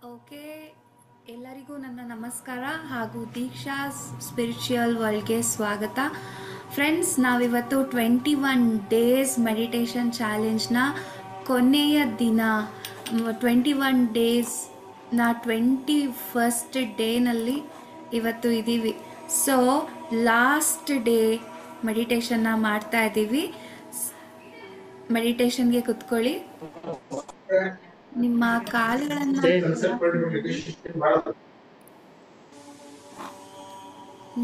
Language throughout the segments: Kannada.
ಓಕೆ, ಎಲ್ಲರಿಗೂ ನನ್ನ ನಮಸ್ಕಾರ ಹಾಗೂ ದೀಕ್ಷಾ ಸ್ಪಿರಿಚುವಲ್ ವರ್ಲ್ಡ್ಗೆ ಸ್ವಾಗತ. ಫ್ರೆಂಡ್ಸ್, ನಾವಿವತ್ತು 21 ಡೇಸ್ ಮೆಡಿಟೇಷನ್ ಚಾಲೆಂಜ್ನ ಕೊನೆಯ ದಿನ. 21 ಡೇಸ್ನ 21st ಡೇನಲ್ಲಿ ಇವತ್ತು ಇದ್ದೀವಿ. ಸೊ ಲಾಸ್ಟ್ ಡೇ ಮೆಡಿಟೇಷನ್ನ ಮಾಡ್ತಾ ಇದ್ದೀವಿ. ಮೆಡಿಟೇಷನ್ಗೆ ಕುತ್ಕೊಳ್ಳಿ. ನಿಮ್ಮ ಕಾಲುಗಳನ್ನು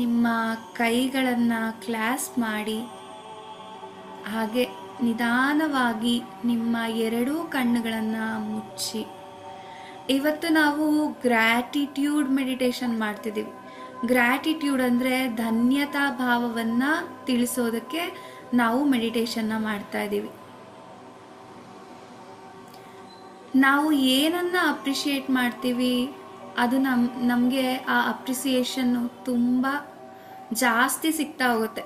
ನಿಮ್ಮ ಕೈಗಳನ್ನು ಕ್ಲಾಸ್ಪ್ ಮಾಡಿ, ಹಾಗೆ ನಿಧಾನವಾಗಿ ನಿಮ್ಮ ಎರಡೂ ಕಣ್ಣುಗಳನ್ನು ಮುಚ್ಚಿ. ಇವತ್ತು ನಾವು ಗ್ರ್ಯಾಟಿಟ್ಯೂಡ್ ಮೆಡಿಟೇಷನ್ ಮಾಡ್ತಿದ್ದೀವಿ. ಗ್ರ್ಯಾಟಿಟ್ಯೂಡ್ ಅಂದರೆ ಧನ್ಯತಾ ಭಾವವನ್ನು ತಿಳಿಸೋದಕ್ಕೆ ನಾವು ಮೆಡಿಟೇಷನ್ನ ಮಾಡ್ತಾ ಇದ್ದೀವಿ. ನಾವು ಏನನ್ನ ಅಪ್ರಿಷಿಯೇಟ್ ಮಾಡ್ತೀವಿ ಅದು ನಮಗೆ ಆ ಅಪ್ರಿಸಿಯೇಷನ್ನು ತುಂಬ ಜಾಸ್ತಿ ಸಿಗ್ತಾ ಹೋಗುತ್ತೆ.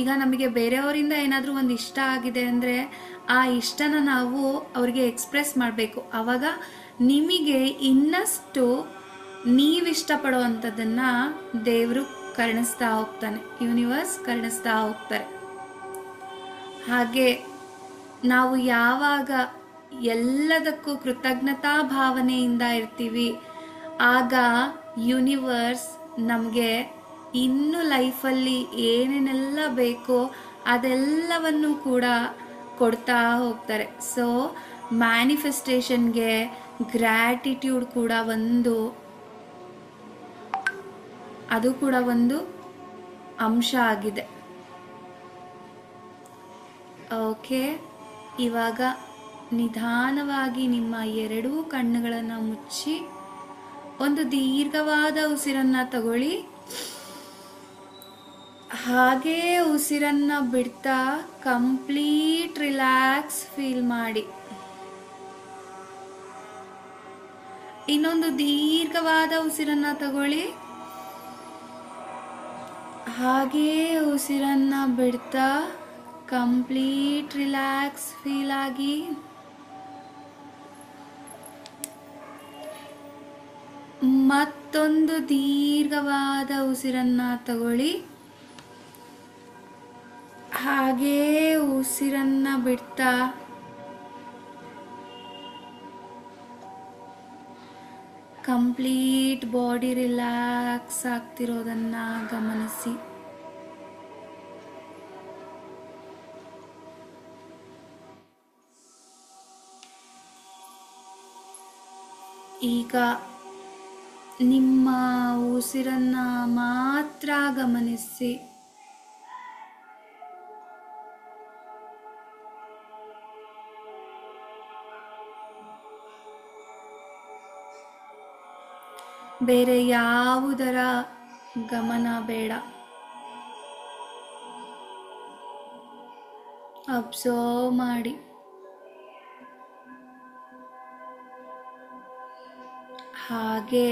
ಈಗ ನಮಗೆ ಬೇರೆಯವರಿಂದ ಏನಾದರೂ ಒಂದು ಇಷ್ಟ ಆಗಿದೆ ಅಂದರೆ ಆ ಇಷ್ಟನ ನಾವು ಅವ್ರಿಗೆ ಎಕ್ಸ್ಪ್ರೆಸ್ ಮಾಡಬೇಕು. ಆವಾಗ ನಿಮಗೆ ಇನ್ನಷ್ಟು ನೀವಿಷ್ಟಪಡುವಂಥದ್ದನ್ನು ದೇವರು ಕರುಣಿಸ್ತಾ ಹೋಗ್ತಾನೆ, ಯೂನಿವರ್ಸ್ ಕರುಣಿಸ್ತಾ ಹೋಗ್ತಾರೆ. ಹಾಗೆ ನಾವು ಯಾವಾಗ ಎಲ್ಲದಕ್ಕೂ ಕೃತಜ್ಞತಾ ಭಾವನೆಯಿಂದ ಇರ್ತೀವಿ, ಆಗ ಯೂನಿವರ್ಸ್ ನಮಗೆ ಇನ್ನು ಲೈಫಲ್ಲಿ ಏನೇನೆಲ್ಲ ಬೇಕೋ ಅದೆಲ್ಲವನ್ನು ಕೂಡ ಕೊಡ್ತಾ ಹೋಗ್ತಾರೆ. ಸೊ ಮ್ಯಾನಿಫೆಸ್ಟೇಷನ್ಗೆ ಗ್ರ್ಯಾಟಿಟ್ಯೂಡ್ ಕೂಡ ಅದು ಕೂಡ ಒಂದು ಅಂಶ ಆಗಿದೆ. ಓಕೆ, ಇವಾಗ ನಿಧಾನವಾಗಿ ನಿಮ್ಮ ಎರಡೂ ಕಣ್ಣುಗಳನ್ನು ಮುಚ್ಚಿ ಒಂದು ದೀರ್ಘವಾದ ಉಸಿರನ್ನು ತಗೊಳ್ಳಿ. ಹಾಗೇ ಉಸಿರನ್ನು ಬಿಡ್ತಾ ಕಂಪ್ಲೀಟ್ ರಿಲ್ಯಾಕ್ಸ್ ಫೀಲ್ ಮಾಡಿ. ಇನ್ನೊಂದು ದೀರ್ಘವಾದ ಉಸಿರನ್ನು ತಗೊಳ್ಳಿ. ಹಾಗೇ ಉಸಿರನ್ನು ಬಿಡ್ತಾ ಕಂಪ್ಲೀಟ್ ರಿಲ್ಯಾಕ್ಸ್ ಫೀಲ್ ಆಗಿ. ಮತ್ತೊಂದು ದೀರ್ಘವಾದ ಉಸಿರನ್ನ ತಗೊಳ್ಳಿ. ಹಾಗೇ ಉಸಿರನ್ನ ಬಿಡ್ತಾ ಕಂಪ್ಲೀಟ್ ಬಾಡಿ ರಿಲ್ಯಾಕ್ಸ್ ಆಗ್ತಿರೋದನ್ನ ಗಮನಿಸಿ. ಈಗ ನಿಮ್ಮ ಉಸಿರನ್ನ ಮಾತ್ರ ಗಮನಿಸಿ. ಬೇರೆ ಯಾವುದರ ಗಮನ ಬೇಡ. ಅಬ್ಸರ್ವ್ ಮಾಡಿ. ಹಾಗೆ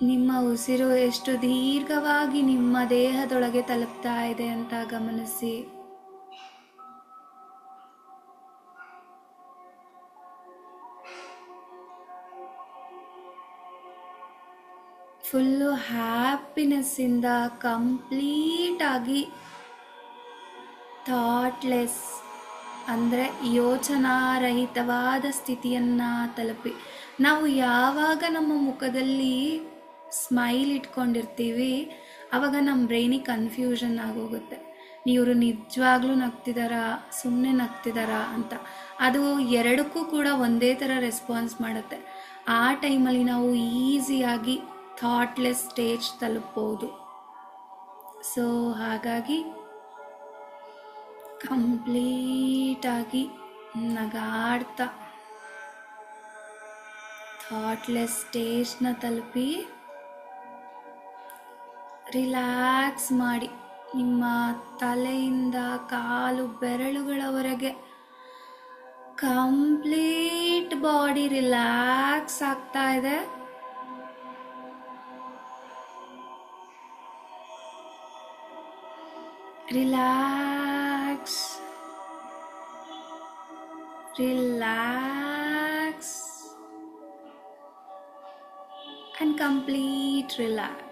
ನಿಮ್ಮ ಉಸಿರು ಎಷ್ಟು ದೀರ್ಘವಾಗಿ ನಿಮ್ಮ ದೇಹದೊಳಗೆ ತಲುಪ್ತಾ ಇದೆ ಅಂತ ಗಮನಿಸಿ. ಫುಲ್ಲು ಹ್ಯಾಪಿನೆಸ್ಸಿಂದ ಕಂಪ್ಲೀಟ್ ಆಗಿ ಥಾಟ್ಲೆಸ್ ಅಂದರೆ ಯೋಚನಾರಹಿತವಾದ ಸ್ಥಿತಿಯನ್ನು ತಲುಪಿ. ನಾವು ಯಾವಾಗ ನಮ್ಮ ಮುಖದಲ್ಲಿ ಸ್ಮೈಲ್ ಇಟ್ಕೊಂಡಿರ್ತೀವಿ ಆವಾಗ ನಮ್ಮ ಬ್ರೈನಿಗೆ ಕನ್ಫ್ಯೂಷನ್ ಆಗೋಗುತ್ತೆ, ಇವರು ನಿಜವಾಗ್ಲೂ ನಗ್ತಿದ್ದಾರಾ ಸುಮ್ಮನೆ ನಗ್ತಿದ್ದಾರಾ ಅಂತ. ಅದು ಎರಡಕ್ಕೂ ಕೂಡ ಒಂದೇ ಥರ ರೆಸ್ಪಾನ್ಸ್ ಮಾಡುತ್ತೆ. ಆ ಟೈಮಲ್ಲಿ ನಾವು ಈಸಿಯಾಗಿ ಥಾಟ್ಲೆಸ್ ಸ್ಟೇಜ್ ತಲುಪಬಹುದು. ಸೊ ಹಾಗಾಗಿ ಕಂಪ್ಲೀಟಾಗಿ ನಗಾಡ್ತಾ ಥಾಟ್ಲೆಸ್ ಸ್ಟೇಜ್ನ ತಲುಪಿ ರಿಲ್ಯಾಕ್ಸ್ ಮಾಡಿ. ನಿಮ್ಮ ತಲೆಯಿಂದ ಕಾಲು ಬೆರಳುಗಳವರೆಗೆ ಕಂಪ್ಲೀಟ್ ಬಾಡಿ ರಿಲ್ಯಾಕ್ಸ್ ಆಗ್ತಾ ಇದೆ. Relax relax and complete relax.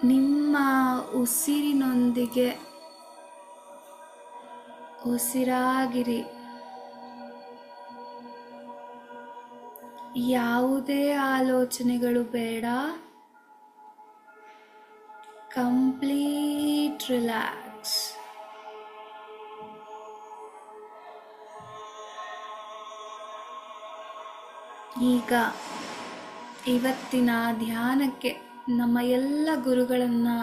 ನಿಮ್ಮ ಉಸಿರಿನೊಂದಿಗೆ ಉಸಿರಾಗಿರಿ. ಯಾವುದೇ ಆಲೋಚನೆಗಳು ಬೇಡ. Complete relax. ಈಗ ಇವತ್ತಿನ ಧ್ಯಾನಕ್ಕೆ ನಮ್ಮ ಎಲ್ಲ ಗುರುಗಳನ್ನು,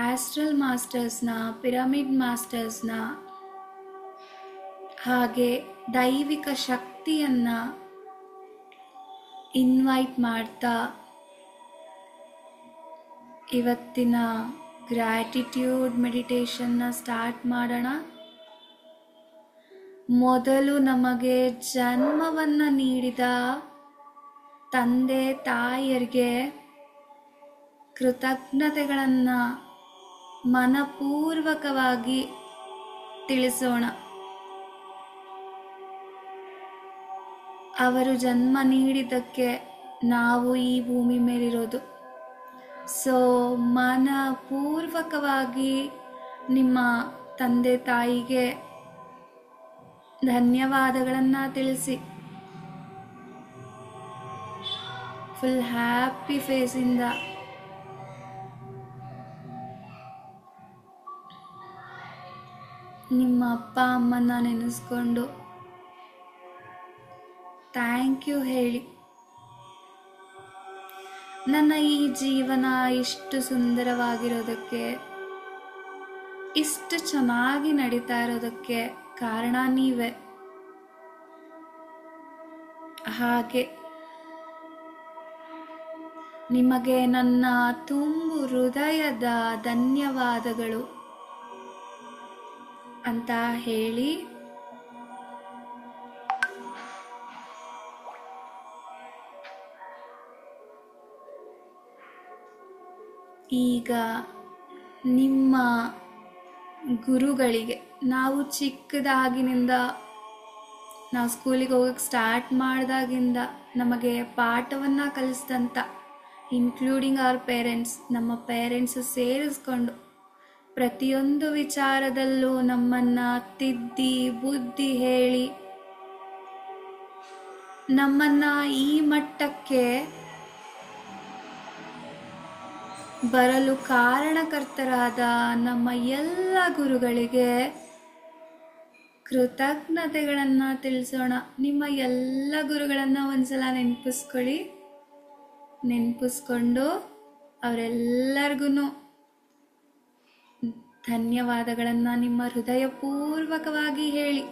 ಆಸ್ಟ್ರಲ್ ಮಾಸ್ಟರ್ಸ್ನ, ಪಿರಮಿಡ್ ಮಾಸ್ಟರ್ಸ್ನ, ಹಾಗೆ ದೈವಿಕ ಶಕ್ತಿಯನ್ನು ಇನ್ವೈಟ್ ಮಾಡ್ತಾ ಇವತ್ತಿನ ಗ್ರ್ಯಾಟಿಟ್ಯೂಡ್ ಮೆಡಿಟೇಷನ್ನ ಸ್ಟಾರ್ಟ್ ಮಾಡೋಣ. ಮೊದಲು ನಮಗೆ ಜನ್ಮವನ್ನು ನೀಡಿದ ತಂದೆ ತಾಯಿಯರಿಗೆ ಕೃತಜ್ಞತೆಗಳನ್ನು ಮನಪೂರ್ವಕವಾಗಿ ತಿಳಿಸೋಣ. ಅವರು ಜನ್ಮ ನೀಡಿದ್ದಕ್ಕೆ ನಾವು ಈ ಭೂಮಿ ಮೇಲಿರೋದು. ಸೊ ಮನಪೂರ್ವಕವಾಗಿ ನಿಮ್ಮ ತಂದೆ ತಾಯಿಗೆ ಧನ್ಯವಾದಗಳನ್ನು ತಿಳಿಸಿ. ಫುಲ್ ಹ್ಯಾಪಿ ಫೇಸಿಂದ ನಿಮ್ಮ ಅಪ್ಪ ಅಮ್ಮನ ನೆನೆಸ್ಕೊಂಡು ಥ್ಯಾಂಕ್ ಯು ಹೇಳಿ. ನನ್ನ ಈ ಜೀವನ ಇಷ್ಟು ಸುಂದರವಾಗಿರೋದಕ್ಕೆ, ಇಷ್ಟು ಚೆನ್ನಾಗಿ ನಡೀತಾ ಇರೋದಕ್ಕೆ ಕಾರಣ ನೀವೇ. ಹಾಗೆ ನಿಮಗೆ ನನ್ನ ತುಂಬು ಹೃದಯದ ಧನ್ಯವಾದಗಳು ಅಂತ ಹೇಳಿ ಈಗ ನಿಮ್ಮ ಗುರುಗಳಿಗೆ, ನಾವು ಚಿಕ್ಕದಾಗಿನಿಂದ ನಾವು ಸ್ಕೂಲಿಗೆ ಹೋಗಕ್ಕೆ ಸ್ಟಾರ್ಟ್ ಮಾಡಿದಾಗಿಂದ ನಮಗೆ ಪಾಠವನ್ನು ಕಲಿಸಿದಂಥ, ಇನ್ಕ್ಲೂಡಿಂಗ್ ಅವರ್ ಪೇರೆಂಟ್ಸ್, ನಮ್ಮ ಪೇರೆಂಟ್ಸು ಸೇರಿಸ್ಕೊಂಡು ಪ್ರತಿಯೊಂದು ವಿಚಾರದಲ್ಲೂ ನಮ್ಮನ್ನು ತಿದ್ದಿ ಬುದ್ಧಿ ಹೇಳಿ ನಮ್ಮನ್ನು ಈ ಮಟ್ಟಕ್ಕೆ ಬರಲು ಕಾರಣಕರ್ತರಾದ ನಮ್ಮ ಎಲ್ಲ ಗುರುಗಳಿಗೆ ಕೃತಜ್ಞತೆಗಳನ್ನು ತಿಳಿಸೋಣ. ನಿಮ್ಮ ಎಲ್ಲ ಗುರುಗಳನ್ನು ಒಂದ್ಸಲ ನೆನಪಿಸ್ಕೊಂಡು ಅವರೆಲ್ಲರಿಗೂ ಧನ್ಯವಾದಗಳನ್ನು ನಿಮ್ಮ ಹೃದಯಪೂರ್ವಕವಾಗಿ ಹೇಳಿ.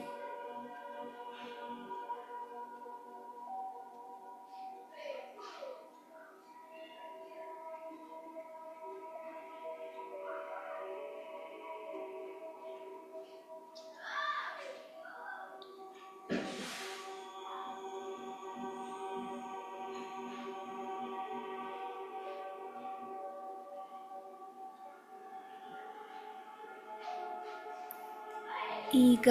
ಈಗ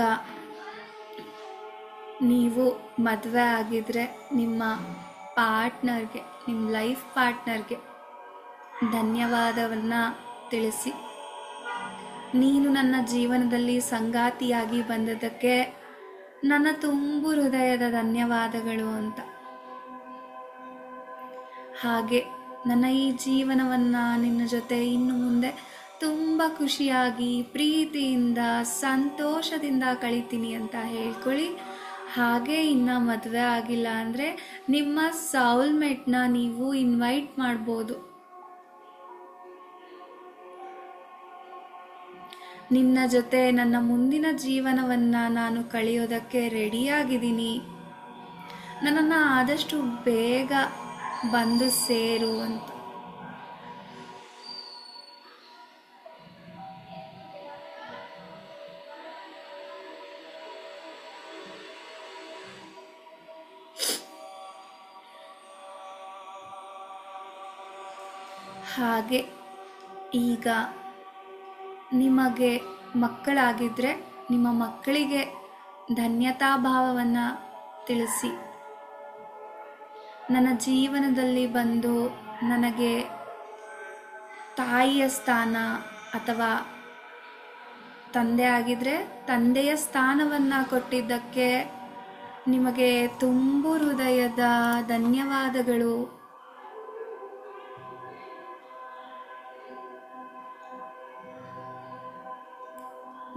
ನೀವು ಮದುವೆ ಆಗಿದ್ರೆ ನಿಮ್ಮ ಪಾರ್ಟ್ನರ್ಗೆ, ನಿಮ್ಮ ಲೈಫ್ ಪಾರ್ಟ್ನರ್ಗೆ ಧನ್ಯವಾದವನ್ನು ತಿಳಿಸಿ. ನೀನು ನನ್ನ ಜೀವನದಲ್ಲಿ ಸಂಗಾತಿಯಾಗಿ ಬಂದದ್ದಕ್ಕೆ ನನ್ನ ತುಂಬು ಹೃದಯದ ಧನ್ಯವಾದಗಳು ಅಂತ. ಹಾಗೆ ನನ್ನ ಈ ಜೀವನವನ್ನು ನಿನ್ನ ಜೊತೆ ಇನ್ನು ಮುಂದೆ ತುಂಬ ಖುಷಿಯಾಗಿ, ಪ್ರೀತಿಯಿಂದ, ಸಂತೋಷದಿಂದ ಕಳಿತೀನಿ ಅಂತ ಹೇಳ್ಕೊಳ್ಳಿ. ಹಾಗೆ ಇನ್ನು ಮದುವೆ ಆಗಿಲ್ಲ ಅಂದರೆ ನಿಮ್ಮ ಸೌಲ್ಮೇಟ್ನ ನೀವು ಇನ್ವೈಟ್ ಮಾಡ್ಬೋದು. ನಿನ್ನ ಜೊತೆ ನನ್ನ ಮುಂದಿನ ಜೀವನವನ್ನು ನಾನು ಕಳೆಯೋದಕ್ಕೆ ರೆಡಿಯಾಗಿದ್ದೀನಿ, ನನ್ನನ್ನು ಆದಷ್ಟು ಬೇಗ ಬಂದು ಸೇರು ಅಂತ ಹಾಗೆ ಈಗ ನಿಮಗೆ ಮಕ್ಕಳಾಗಿದ್ದರೆ ನಿಮ್ಮ ಮಕ್ಕಳಿಗೆ ಧನ್ಯತಾಭಾವವನ್ನು ತಿಳಿಸಿ. ನನ್ನ ಜೀವನದಲ್ಲಿ ಬಂದು ನನಗೆ ತಾಯಿಯ ಸ್ಥಾನ ಅಥವಾ ತಂದೆ ಆಗಿದ್ರೆ ತಂದೆಯ ಸ್ಥಾನವನ್ನು ಕೊಟ್ಟಿದ್ದಕ್ಕೆ ನಿಮಗೆ ತುಂಬು ಹೃದಯದ ಧನ್ಯವಾದಗಳು.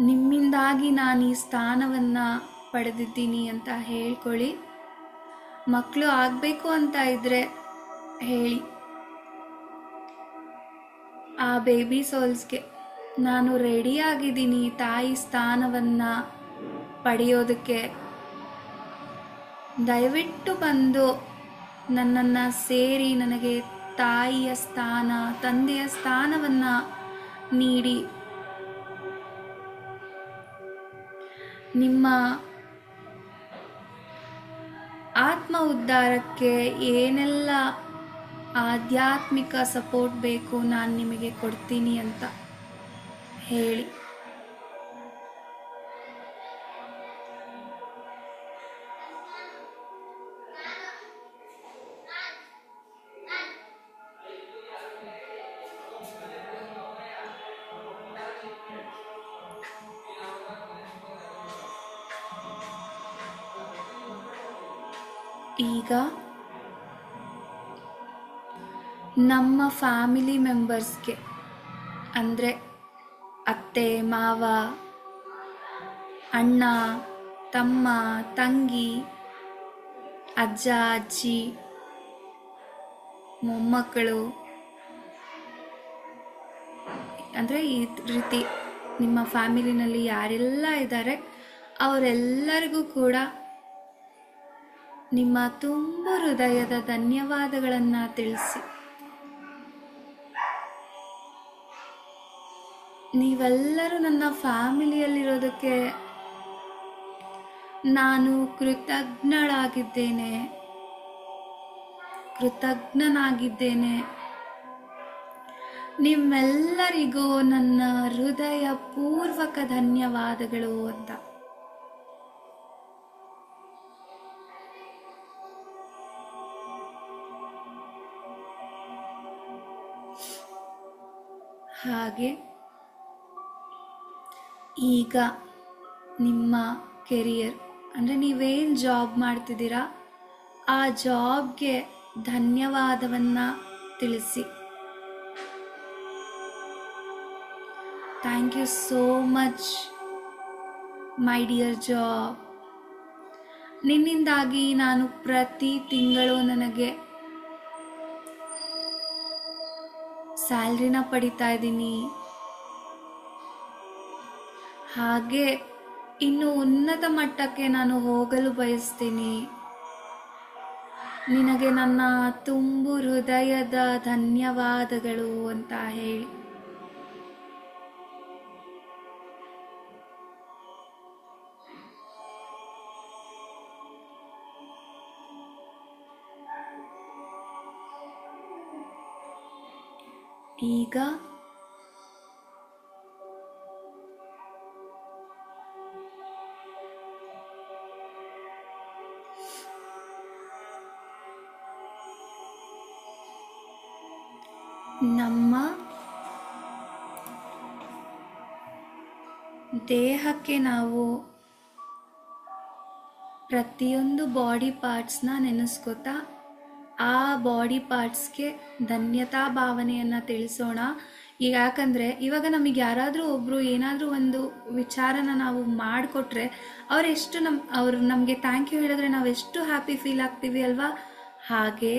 ನಿಮ್ಮಿಂದಾಗಿ ನಾನು ಈ ಸ್ಥಾನವನ್ನು ಪಡೆದಿದ್ದೀನಿ ಅಂತ ಹೇಳ್ಕೊಳ್ಳಿ. ಮಕ್ಕಳು ಆಗಬೇಕು ಅಂತ ಇದ್ರೆ ಹೇಳಿ, ಆ ಬೇಬಿ ಸೋಲ್ಸ್ಗೆ ನಾನು ರೆಡಿಯಾಗಿದ್ದೀನಿ ತಾಯಿ ಸ್ಥಾನವನ್ನು ಪಡೆಯೋದಕ್ಕೆ. ದಯವಿಟ್ಟು ಬಂದು ನನ್ನನ್ನು ಸೇರಿ ನನಗೆ ತಾಯಿಯ ಸ್ಥಾನ ತಂದೆಯ ಸ್ಥಾನವನ್ನು ನೀಡಿ. ನಿಮ್ಮ ಆತ್ಮ ಉದ್ಧಾರಕ್ಕೆ ಏನೆಲ್ಲ ಆಧ್ಯಾತ್ಮಿಕ ಸಪೋರ್ಟ್ ಬೇಕು ನಾನು ನಿಮಗೆ ಕೊಡ್ತೀನಿ ಅಂತ ಹೇಳಿ. ಈಗ ನಮ್ಮ ಫ್ಯಾಮಿಲಿ ಮೆಂಬರ್ಸ್ಗೆ ಅಂದರೆ ಅತ್ತೆ ಮಾವ, ಅಣ್ಣ ತಮ್ಮ ತಂಗಿ, ಅಜ್ಜ ಅಜ್ಜಿ, ಮೊಮ್ಮಕ್ಕಳು, ಅಂದರೆ ಈ ರೀತಿ ನಿಮ್ಮ ಫ್ಯಾಮಿಲಿನಲ್ಲಿ ಯಾರೆಲ್ಲ ಇದ್ದಾರೆ ಅವರೆಲ್ಲರಿಗೂ ಕೂಡ ನಿಮ್ಮ ತುಂಬು ಹೃದಯದ ಧನ್ಯವಾದಗಳನ್ನು ತಿಳಿಸಿ. ನೀವೆಲ್ಲರೂ ನನ್ನ ಫ್ಯಾಮಿಲಿಯಲ್ಲಿರೋದಕ್ಕೆ ನಾನು ಕೃತಜ್ಞನಾಗಿದ್ದೇನೆ. ನಿಮ್ಮೆಲ್ಲರಿಗೂ ನನ್ನ ಹೃದಯ ಪೂರ್ವಕ ಧನ್ಯವಾದಗಳು ಅಂತ. ಹಾಗೆ ಈಗ ನಿಮ್ಮ ಕೆರಿಯರ್ ಅಂದರೆ ನೀವೇನು ಜಾಬ್ ಮಾಡ್ತಿದ್ದೀರಾ ಆ ಜಾಬ್ಗೆ ಧನ್ಯವಾದವನ್ನು ತಿಳಿಸಿ. Thank you so much my dear job. ನಿನ್ನಿಂದಾಗಿ ನಾನು ಪ್ರತಿ ತಿಂಗಳು ನನಗೆ ಸ್ಯಾಲ್ರಿನ ಪಡಿತಾ ಇದ್ದೀನಿ. ಹಾಗೆ ಇನ್ನು ಉನ್ನತ ಮಟ್ಟಕ್ಕೆ ನಾನು ಹೋಗಲು ಬಯಸ್ತೀನಿ. ನಿನಗೆ ನನ್ನ ತುಂಬು ಹೃದಯದ ಧನ್ಯವಾದಗಳು ಅಂತ ಹೇಳಿ. ಈಗ ನಮ್ಮ ದೇಹಕ್ಕೆ ನಾವು ಪ್ರತಿಯೊಂದು ಬಾಡಿ ಪಾರ್ಟ್ಸ್ನ ನೆನೆಸ್ಕೋತಾ ಆ ಬಾಡಿ ಪಾರ್ಟ್ಸ್ಗೆ ಧನ್ಯತಾ ಭಾವನೆಯನ್ನು ತಿಳಿಸೋಣ. ಈಗ ಯಾಕಂದರೆ ಇವಾಗ ನಮಗೆ ಯಾರಾದರೂ ಒಬ್ಬರು ಏನಾದರೂ ಒಂದು ವಿಚಾರನ ನಾವು ಮಾಡಿಕೊಟ್ರೆ ಅವ್ರು ನಮಗೆ ಥ್ಯಾಂಕ್ ಯು ಹೇಳಿದ್ರೆ ನಾವು ಎಷ್ಟು ಹ್ಯಾಪಿ ಫೀಲ್ ಆಗ್ತೀವಿ ಅಲ್ವಾ. ಹಾಗೆ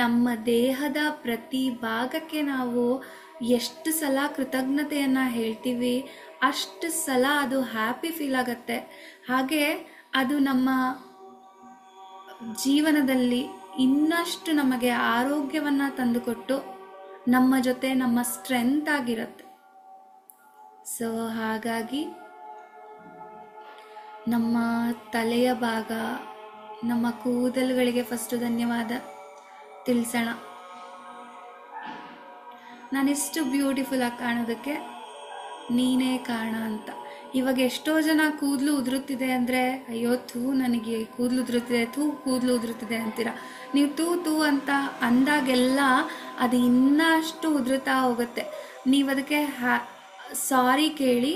ನಮ್ಮ ದೇಹದ ಪ್ರತಿ ಭಾಗಕ್ಕೆ ನಾವು ಎಷ್ಟು ಸಲ ಕೃತಜ್ಞತೆಯನ್ನು ಹೇಳ್ತೀವಿ ಅಷ್ಟು ಸಲ ಅದು ಹ್ಯಾಪಿ ಫೀಲ್ ಆಗುತ್ತೆ. ಹಾಗೆ ಅದು ನಮ್ಮ ಜೀವನದಲ್ಲಿ ಇನ್ನಷ್ಟು ನಮಗೆ ಆರೋಗ್ಯವನ್ನು ತಂದುಕೊಟ್ಟು ನಮ್ಮ ಜೊತೆ ನಮ್ಮ ಸ್ಟ್ರೆಂತ್ ಆಗಿರುತ್ತೆ. ಸೊ ಹಾಗಾಗಿ ನಮ್ಮ ತಲೆಯ ಭಾಗ, ನಮ್ಮ ಕೂದಲುಗಳಿಗೆ ಫಸ್ಟು ಧನ್ಯವಾದ ತಿಳಿಸೋಣ. ನಾನಿಷ್ಟು ಬ್ಯೂಟಿಫುಲ್ಲಾಗಿ ಕಾಣೋದಕ್ಕೆ ನೀನೇ ಕಾರಣ ಅಂತ. ಇವಾಗ ಎಷ್ಟೋ ಜನ ಕೂದಲು ಉದುರುತ್ತಿದೆ ಅಂದರೆ ಅಯ್ಯೋ ಥೂ ನನಗೆ ಕೂದಲು ಉದುರುತ್ತಿದೆ, ಕೂದಲು ಉದುರುತ್ತಿದೆ ಅಂತೀರ. ನೀವು ತೂ ಅಂತ ಅಂದಾಗೆಲ್ಲ ಅದು ಇನ್ನಷ್ಟು ಉದುರುತ್ತಾ ಹೋಗುತ್ತೆ. ನೀವು ಅದಕ್ಕೆ ಸಾರಿ ಕೇಳಿ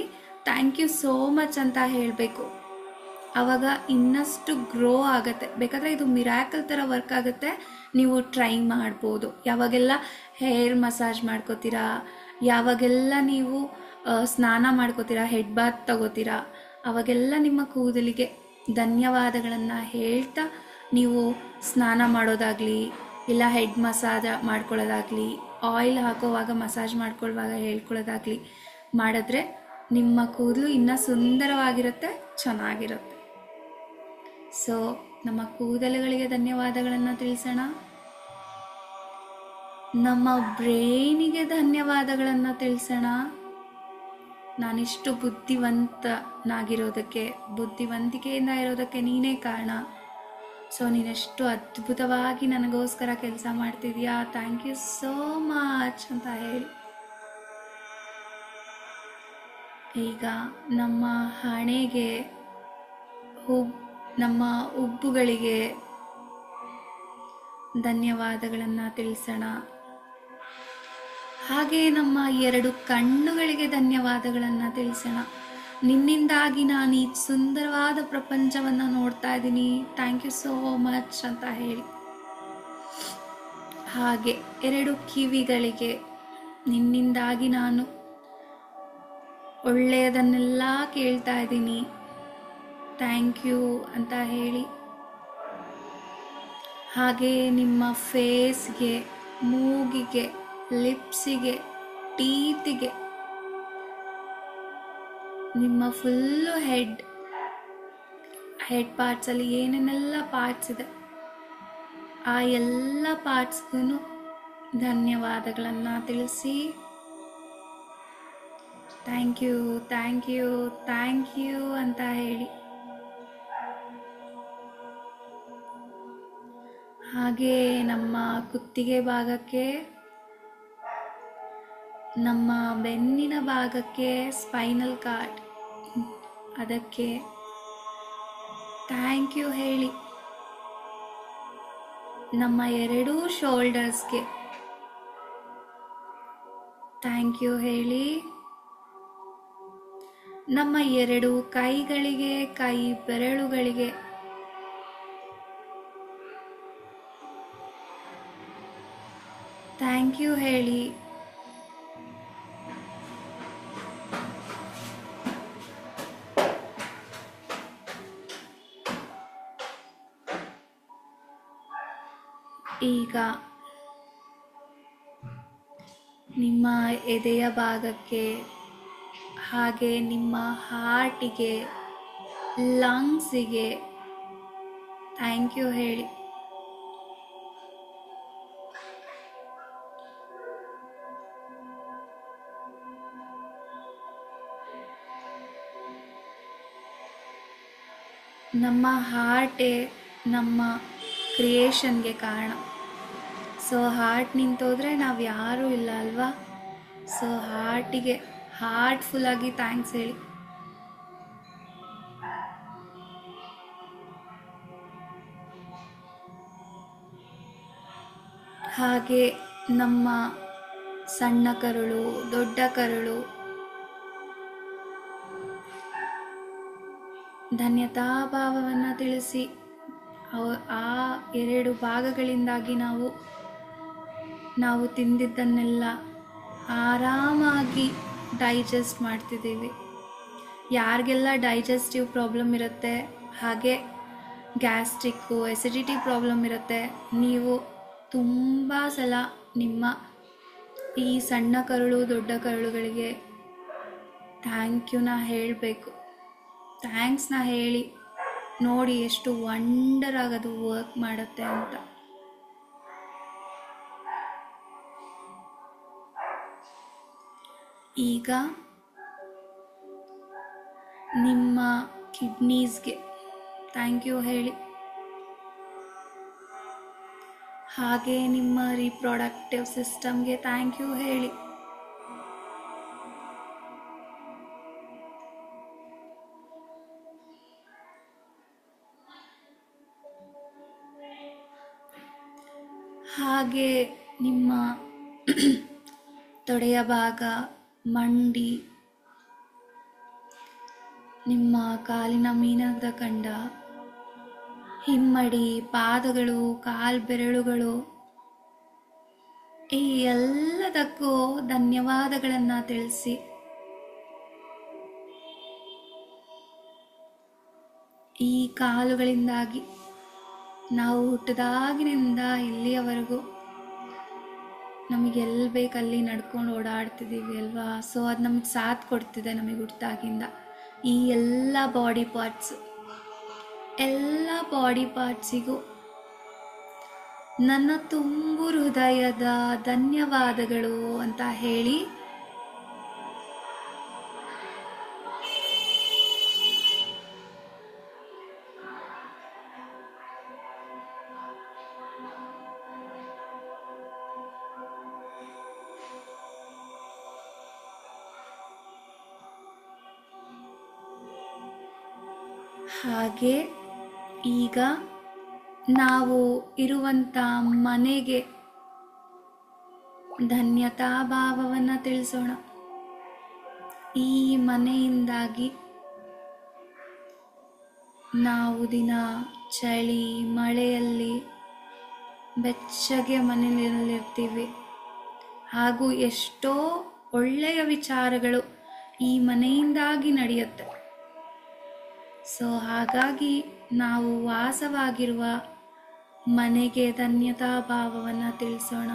ಥ್ಯಾಂಕ್ ಯು ಸೋ ಮಚ್ ಅಂತ ಹೇಳಬೇಕು. ಆವಾಗ ಇನ್ನಷ್ಟು ಗ್ರೋ ಆಗುತ್ತೆ. ಬೇಕಾದರೆ ಇದು ಮಿರಾಕಲ್ ಥರ ವರ್ಕ್ ಆಗುತ್ತೆ. ನೀವು ಟ್ರೈ ಮಾಡ್ಬೋದು. ಯಾವಾಗೆಲ್ಲ ಹೇರ್ ಮಸಾಜ್ ಮಾಡ್ಕೋತೀರಾ, ಯಾವಾಗೆಲ್ಲ ನೀವು ಸ್ನಾನ ಮಾಡ್ಕೋತೀರಾ, ಹೆಡ್ ಬಾತ್ ತಗೋತೀರಾ, ಅವಾಗೆಲ್ಲ ನಿಮ್ಮ ಕೂದಲಿಗೆ ಧನ್ಯವಾದಗಳನ್ನು ಹೇಳ್ತಾ ನೀವು ಸ್ನಾನ ಮಾಡೋದಾಗಲಿ, ಇಲ್ಲ ಹೆಡ್ ಮಸಾಜ್ ಮಾಡ್ಕೊಳ್ಳೋದಾಗಲಿ, ಆಯಿಲ್ ಹಾಕೋವಾಗ ಮಸಾಜ್ ಮಾಡ್ಕೊಳ್ಳುವಾಗ ಹೇಳ್ಕೊಳ್ಳೋದಾಗಲಿ ಮಾಡಿದ್ರೆ ನಿಮ್ಮ ಕೂದಲು ಇನ್ನೂ ಸುಂದರವಾಗಿರುತ್ತೆ, ಚೆನ್ನಾಗಿರುತ್ತೆ. ಸೊ ನಮ್ಮ ಕೂದಲುಗಳಿಗೆ ಧನ್ಯವಾದಗಳನ್ನು ತಿಳಿಸೋಣ. ನಮ್ಮ ಬ್ರೈನಿಗೆ ಧನ್ಯವಾದಗಳನ್ನು ತಿಳಿಸೋಣ. ನಾನಿಷ್ಟು ಬುದ್ಧಿವಂತನಾಗಿರೋದಕ್ಕೆ, ಬುದ್ಧಿವಂತಿಕೆಯಿಂದ ಇರೋದಕ್ಕೆ ನೀನೇ ಕಾರಣ. ಸೊ ನೀನೆಷ್ಟು ಅದ್ಭುತವಾಗಿ ನನಗೋಸ್ಕರ ಕೆಲಸ ಮಾಡ್ತಿದ್ಯಾ, ಥ್ಯಾಂಕ್ ಯು ಸೋ ಮಚ್ ಅಂತ ಹೇಳಿ. ಈಗ ನಮ್ಮ ಹಣೆಗೆ, ನಮ್ಮ ಉಬ್ಬುಗಳಿಗೆ ಧನ್ಯವಾದಗಳನ್ನು ತಿಳಿಸೋಣ. ಹಾಗೆ ನಮ್ಮ 2 ಕಣ್ಣುಗಳಿಗೆ ಧನ್ಯವಾದಗಳನ್ನು ತಿಳಿಸೋಣ. ನಿನ್ನಿಂದಾಗಿ ನಾನು ಈ ಸುಂದರವಾದ ಪ್ರಪಂಚವನ್ನು ನೋಡ್ತಾ ಇದ್ದೀನಿ, ಥ್ಯಾಂಕ್ ಯು ಸೋ ಮಚ್ ಅಂತ ಹೇಳಿ. ಹಾಗೆ 2 ಕಿವಿಗಳಿಗೆ, ನಿನ್ನಿಂದಾಗಿ ನಾನು ಒಳ್ಳೆಯದನ್ನೆಲ್ಲ ಕೇಳ್ತಾ ಇದ್ದೀನಿ, ಥ್ಯಾಂಕ್ ಯು ಅಂತ ಹೇಳಿ. ಹಾಗೆ ನಿಮ್ಮ ಫೇಸ್ಗೆ, ಮೂಗಿಗೆ, ಲಿಪ್ಸಿಗೆ, ಟೀತಿಗೆ, ನಿಮ್ಮ ಫುಲ್ಲು ಹೆಡ್ ಪಾರ್ಟ್ಸಲ್ಲಿ ಏನೇನೆಲ್ಲ ಪಾರ್ಟ್ಸ್ ಇದೆ ಆ ಎಲ್ಲ ಪಾರ್ಟ್ಸ್ಗೂ ಧನ್ಯವಾದಗಳನ್ನು ತಿಳಿಸಿ. Thank you thank you thank you ಅಂತ ಹೇಳಿ. ಹಾಗೆ ನಮ್ಮ ಕುತ್ತಿಗೆ ಭಾಗಕ್ಕೆ, ನಮ್ಮ ಬೆನ್ನಿನ ಭಾಗಕ್ಕೆ, ಸ್ಪೈನಲ್ ಕಾರ್ಡ್, ಅದಕ್ಕೆ ಥ್ಯಾಂಕ್ ಯು ಹೇಳಿ. ನಮ್ಮ 2 ಶೋಲ್ಡರ್ಸ್ಗೆ ಥ್ಯಾಂಕ್ ಯು ಹೇಳಿ. ನಮ್ಮ 2 ಕೈಗಳಿಗೆ, ಕೈ ಬೆರಳುಗಳಿಗೆ ಥ್ಯಾಂಕ್ ಯು ಹೇಳಿ. ಈಗ ನಿಮ್ಮ ಎದೆಯ ಭಾಗಕ್ಕೆ, ಹಾಗೆ ನಿಮ್ಮ ಹಾರ್ಟಿಗೆ, ಲಂಗ್ಸಿಗೆ ಥ್ಯಾಂಕ್ ಯು ಹೇಳಿ. ನಮ್ಮ ಹಾರ್ಟೇ ನಮ್ಮ ಕ್ರಿಯೇಷನ್ಗೆ ಕಾರಣ. ಸೊ ಹಾರ್ಟ್ ನಿಂತೋದ್ರೆ ನಾವು ಯಾರೂ ಇಲ್ಲ ಅಲ್ವಾ. ಸೊ ಹಾರ್ಟಿಗೆ ಹಾರ್ಟ್ಫುಲ್ಲಾಗಿ ಥ್ಯಾಂಕ್ಸ್ ಹೇಳಿ. ಹಾಗೆ ನಮ್ಮ ಸಣ್ಣ ಕರುಳು, ದೊಡ್ಡ ಕರುಳು, ಧನ್ಯತಾ ಭಾವವನ್ನು ತಿಳಿಸಿ. ಆ 2 ಭಾಗಗಳಿಂದಾಗಿ ನಾವು ತಿಂದಿದ್ದನ್ನೆಲ್ಲ ಆರಾಮಾಗಿ ಡೈಜೆಸ್ಟ್ ಮಾಡ್ತಿದ್ದೀವಿ. ಯಾರಿಗೆಲ್ಲ ಡೈಜೆಸ್ಟಿವ್ ಪ್ರಾಬ್ಲಮ್ ಇರುತ್ತೆ, ಹಾಗೆ ಗ್ಯಾಸ್ಟ್ರಿಕ್ಕು, ಎಸಿಡಿಟಿ ಪ್ರಾಬ್ಲಮ್ ಇರುತ್ತೆ, ನೀವು ತುಂಬ ಸಲ ನಿಮ್ಮ ಈ ಸಣ್ಣ ಕರುಳು, ದೊಡ್ಡ ಕರುಳುಗಳಿಗೆ ಥ್ಯಾಂಕ್ ಯುನ ಹೇಳಬೇಕು. ಥ್ಯಾಂಕ್ಸ್ನ ಹೇಳಿ ನೋಡಿ ಎಷ್ಟು ವಂಡರ್ ಆಗೋದು ವರ್ಕ್ ಮಾಡುತ್ತೆ ಅಂತ. ಈಗ ನಿಮ್ಮ ಕಿಡ್ನೀಸ್ಗೆ ಥ್ಯಾಂಕ್ ಯು ಹೇಳಿ. ಹಾಗೆ ನಿಮ್ಮ ರೀಪ್ರೊಡಕ್ಟಿವ್ ಸಿಸ್ಟಮ್ಗೆ ಥ್ಯಾಂಕ್ ಯು ಹೇಳಿ. ಹಾಗೆ ನಿಮ್ಮ ತೊಡೆಯ ಭಾಗ, ಮಂಡಿ, ನಿಮ್ಮ ಕಾಲಿನ ಮೀನದ ಕಂಡ, ಹಿಮ್ಮಡಿ, ಪಾದಗಳು, ಕಾಲ್ಬೆರಳುಗಳು, ಈ ಎಲ್ಲದಕ್ಕೂ ಧನ್ಯವಾದಗಳನ್ನು ತಿಳಿಸಿ. ಈ ಕಾಲುಗಳಿಂದಾಗಿ ನಾವು ಹುಟ್ಟಿದಾಗಿನಿಂದ ಇಲ್ಲಿಯವರೆಗೂ ನಮಗೆ ಎಲ್ಲಿ ಬೇಕಲ್ಲಿ ನಡ್ಕೊಂಡು ಓಡಾಡ್ತಿದ್ದೀವಿ ಅಲ್ವಾ. ಸೊ ಅದು ನಮಗೆ ಸಾಥ್ ಕೊಡ್ತಿದೆ. ನಮಗೆ ಹುಟ್ಟಿದಾಗಿಂದ ಈ ಎಲ್ಲ ಬಾಡಿ ಪಾರ್ಟ್ಸಿಗೂ ನನ್ನ ತುಂಬು ಹೃದಯದ ಧನ್ಯವಾದಗಳು ಅಂತ ಹೇಳಿ ಹಾಗೆ ಈಗ ನಾವು ಇರುವಂಥ ಮನೆಗೆ ಧನ್ಯತಾ ಭಾವವನ್ನು ತಿಳಿಸೋಣ. ಈ ಮನೆಯಿಂದಾಗಿ ನಾವು ದಿನ ಚಳಿ ಮಳೆಯಲ್ಲಿ ಬೆಚ್ಚಗೆ ಮನೆಯಲ್ಲಿರ್ತೀವಿ. ಹಾಗೂ ಎಷ್ಟೋ ಒಳ್ಳೆಯ ವಿಚಾರಗಳು ಈ ಮನೆಯಿಂದಾಗಿ ನಡೆಯುತ್ತೆ. ಸೊ ಹಾಗಾಗಿ ನಾವು ವಾಸವಾಗಿರುವ ಮನೆಗೆ ಧನ್ಯತಾ ಭಾವವನ್ನು ತಿಳಿಸೋಣ.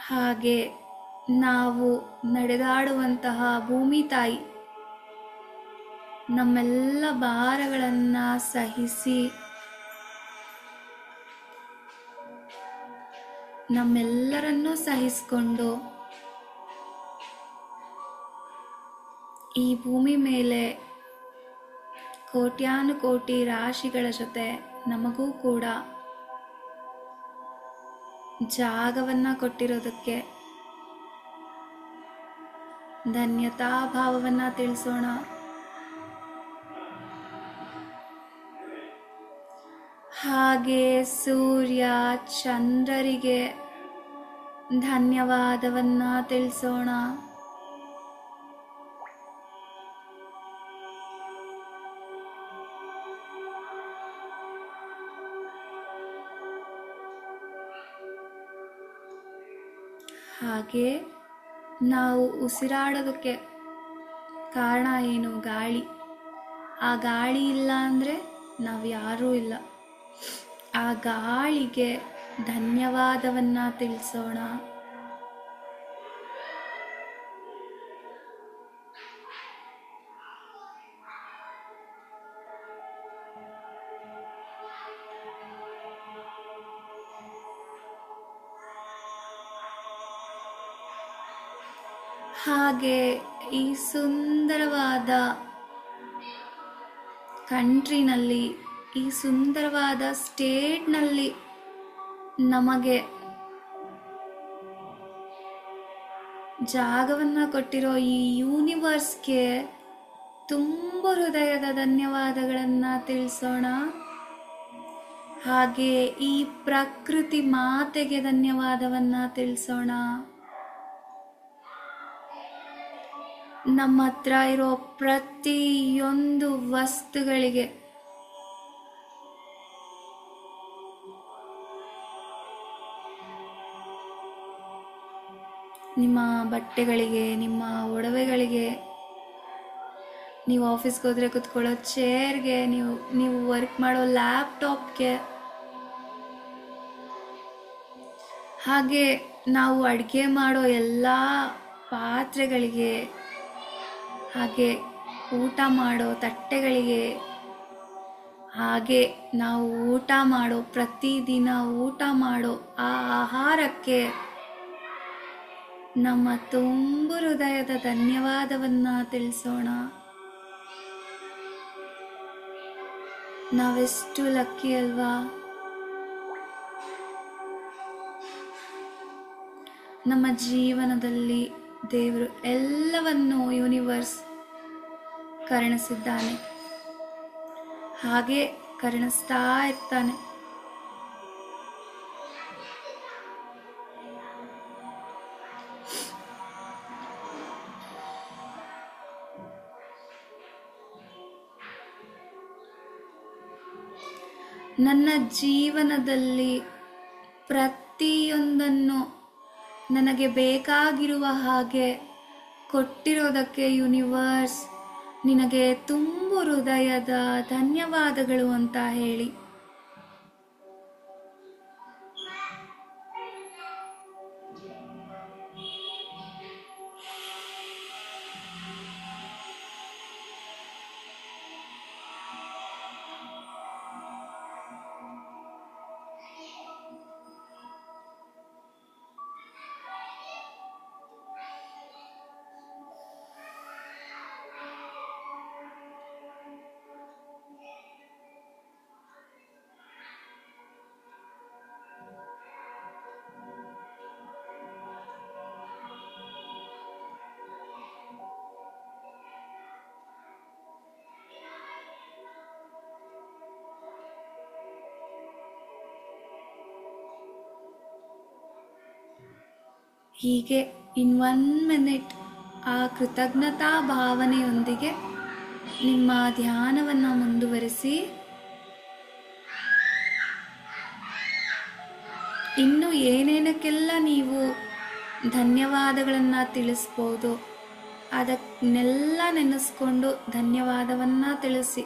ಹಾಗೆ ನಾವು ನಡೆದಾಡುವಂತಹ ಭೂಮಿ ತಾಯಿ ನಮ್ಮೆಲ್ಲ ಭಾರಗಳನ್ನು ಸಹಿಸಿ ನಮ್ಮೆಲ್ಲರನ್ನೂ ಸಹಿಸಿಕೊಂಡು ಈ ಭೂಮಿ ಮೇಲೆ ಕೋಟ್ಯಾನುಕೋಟಿ ರಾಶಿಗಳ ಜೊತೆ ನಮಗೂ ಕೂಡ ಜಾಗವನ್ನು ಕೊಟ್ಟಿರೋದಕ್ಕೆ ಧನ್ಯತಾ ಭಾವವನ್ನು ತಿಳಿಸೋಣ. ಹಾಗೆ ಸೂರ್ಯ ಚಂದ್ರರಿಗೆ ಧನ್ಯವಾದವನ್ನ ತಿಳಿಸೋಣ. ಹಾಗೆ ನಾವು ಉಸಿರಾಡೋದಕ್ಕೆ ಕಾರಣ ಏನು? ಗಾಳಿ. ಆ ಗಾಳಿ ಇಲ್ಲ ಅಂದರೆ ನಾವು ಯಾರೂ ಇಲ್ಲ. ಆ ಗಾಳಿಗೆ ಧನ್ಯವಾದವನ್ನ ತಿಳಿಸೋಣ. ಹಾಗೆ ಈ ಸುಂದರವಾದ ಕಂಟ್ರಿನಲ್ಲಿ, ಈ ಸುಂದರವಾದ ಸ್ಟೇಟ್ನಲ್ಲಿ ನಮಗೆ ಜಾಗವನ್ನು ಕೊಟ್ಟಿರೋ ಈ ಯೂನಿವರ್ಸ್ಗೆ ತುಂಬ ಹೃದಯದ ಧನ್ಯವಾದಗಳನ್ನು ತಿಳಿಸೋಣ. ಹಾಗೆ ಈ ಪ್ರಕೃತಿ ಮಾತೆಗೆ ಧನ್ಯವಾದವನ್ನು ತಿಳಿಸೋಣ. ನಮ್ಮ ಹತ್ರ ಇರೋ ಪ್ರತಿಯೊಂದು ವಸ್ತುಗಳಿಗೆ, ನಿಮ್ಮ ಬಟ್ಟೆಗಳಿಗೆ, ನಿಮ್ಮ ಒಡವೆಗಳಿಗೆ, ನೀವು ಆಫೀಸ್ಗೆ ಹೋದರೆ ಕೂತ್ಕೊಳ್ಳೋ ಚೇರ್ಗೆ, ನೀವು ವರ್ಕ್ ಮಾಡೋ ಲ್ಯಾಪ್ಟಾಪ್ಗೆ, ಹಾಗೆ ನಾವು ಅಡುಗೆ ಮಾಡೋ ಎಲ್ಲ ಪಾತ್ರೆಗಳಿಗೆ, ಹಾಗೆ ಊಟ ಮಾಡೋ ತಟ್ಟೆಗಳಿಗೆ, ಹಾಗೆ ನಾವು ಊಟ ಮಾಡೋ ಪ್ರತಿದಿನ ಊಟ ಮಾಡೋ ಆ ಆಹಾರಕ್ಕೆ ನಮ್ಮ ತುಂಬ ಹೃದಯದ ಧನ್ಯವಾದವನ್ನು ತಿಳಿಸೋಣ. ನಾವೆಷ್ಟು ಲಕ್ಕಿ ಅಲ್ವಾ? ನಮ್ಮ ಜೀವನದಲ್ಲಿ ದೇವರು ಎಲ್ಲವನ್ನು, ಯೂನಿವರ್ಸ್ ಕರುಣಿಸಿದ್ದಾನೆ, ಹಾಗೆ ಕರುಣಿಸ್ತಾ ಇರ್ತಾನೆ. ನನ್ನ ಜೀವನದಲ್ಲಿ ಪ್ರತಿಯೊಂದನ್ನು ನನಗೆ ಬೇಕಾಗಿರುವ ಹಾಗೆ ಕೊಟ್ಟಿರೋದಕ್ಕೆ ಯೂನಿವರ್ಸ್ ನಿನಗೆ ತುಂಬು ಹೃದಯದ ಧನ್ಯವಾದಗಳು ಅಂತ ಹೇಳಿ. ಹೀಗೆ ಇನ್ 1 ಮಿನಿಟ್ ಆ ಕೃತಜ್ಞತಾ ಭಾವನೆಯೊಂದಿಗೆ ನಿಮ್ಮ ಧ್ಯಾನವನ್ನು ಮುಂದುವರಿಸಿ. ಇನ್ನು ಏನೇನಕ್ಕೆಲ್ಲ ನೀವು ಧನ್ಯವಾದಗಳನ್ನು ತಿಳಿಸ್ಬೋದು ಅದನ್ನೆಲ್ಲ ನೆನೆಸ್ಕೊಂಡು ಧನ್ಯವಾದವನ್ನು ತಿಳಿಸಿ.